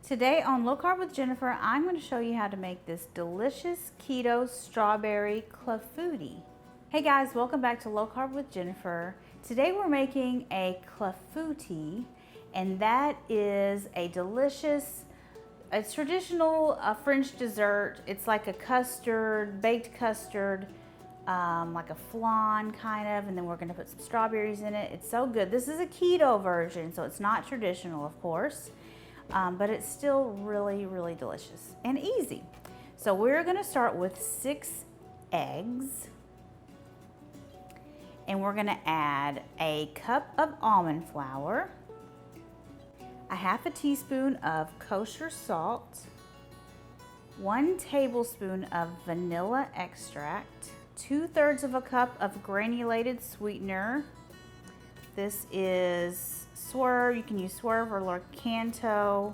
Today on Low Carb with Jennifer, I'm going to show you how to make this delicious Keto Strawberry Clafoutis. Hey guys, welcome back to Low Carb with Jennifer. Today we're making a clafoutis, and that is a delicious, it's traditional French dessert. It's like a custard, baked custard, like a flan kind of, and then we're going to put some strawberries in it. It's so good. This is a keto version, so it's not traditional, of course. But it's still really, really delicious and easy. So we're going to start with 6 eggs, and we're going to add a cup of almond flour, a half a teaspoon of kosher salt, 1 tablespoon of vanilla extract, 2/3 of a cup of granulated sweetener. This is Swerve. You can use Swerve or Canto.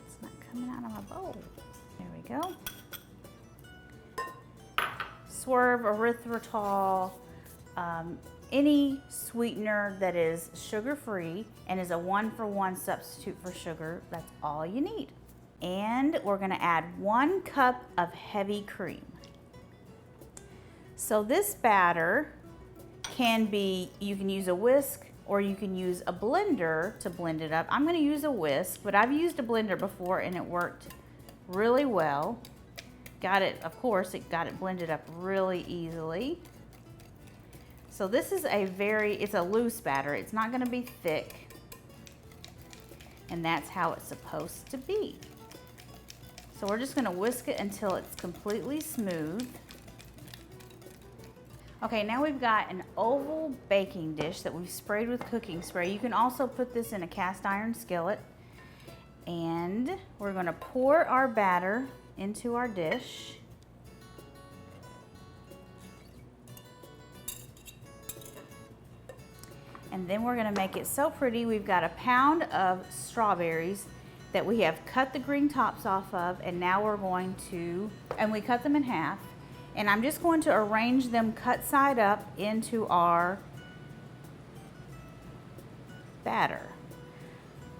It's not coming out of my bowl. There we go. Swerve, erythritol, any sweetener that is sugar-free and is a 1-for-1 substitute for sugar. That's all you need. And we're going to add 1 cup of heavy cream. So this batter can be, you can use a whisk or you can use a blender to blend it up. I'm going to use a whisk, but I've used a blender before and it worked really well. Got it, of course, it got it blended up really easily. So this is it's a loose batter. It's not going to be thick, and that's how it's supposed to be. So we're just going to whisk it until it's completely smooth. Okay, now we've got an oval baking dish that we've sprayed with cooking spray. You can also put this in a cast iron skillet. And we're going to pour our batter into our dish. And then we're going to make it so pretty. We've got a pound of strawberries that we have cut the green tops off of, and now we're going to, and we cut them in half. And I'm just going to arrange them cut side up into our batter.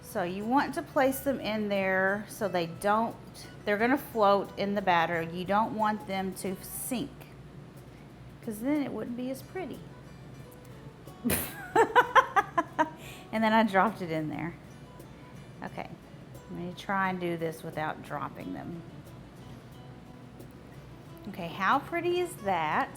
So you want to place them in there so they're gonna float in the batter. You don't want them to sink, because then it wouldn't be as pretty. And then I dropped it in there. Okay, I'm gonna try and do this without dropping them. Okay, how pretty is that?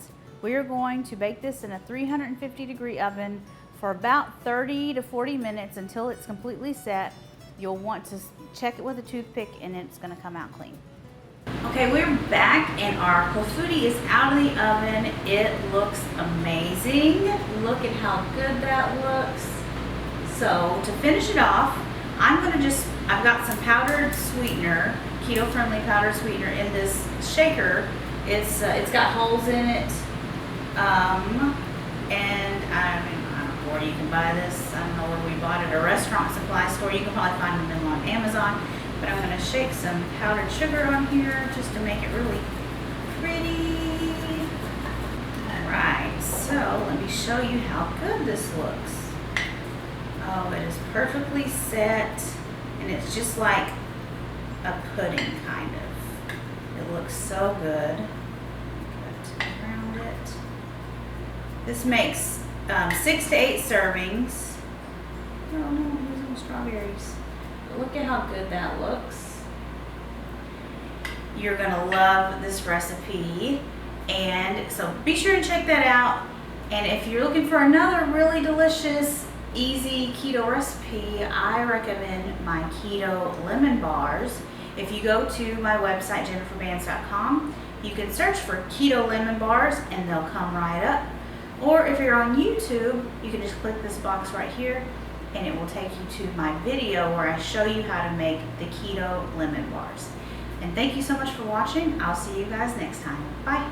We are going to bake this in a 350-degree oven for about 30 to 40 minutes until it's completely set. You'll want to check it with a toothpick and it's gonna come out clean. Okay, we're back and our clafoutis is out of the oven. It looks amazing. Look at how good that looks. So to finish it off, I've got some powdered sweetener, keto-friendly powdered sweetener in this shaker. It's got holes in it, and I don't know where you can buy this. I don't know where we bought it. A restaurant supply store. You can probably find them on Amazon. But I'm going to shake some powdered sugar on here just to make it really pretty. All right, so let me show you how good this looks. Oh, it is perfectly set, and it's just like a pudding kind of. It looks so good. Cut around it. This makes 6 to 8 servings. Oh no, I'm losing strawberries. But look at how good that looks. You're gonna love this recipe, and so be sure to check that out. And if you're looking for another really delicious, easy keto recipe, I recommend my keto lemon bars. If you go to my website, jenniferbands.com, you can search for keto lemon bars and they'll come right up. Or if you're on YouTube, you can just click this box right here and it will take you to my video where I show you how to make the keto lemon bars. And thank you so much for watching. I'll see you guys next time. Bye.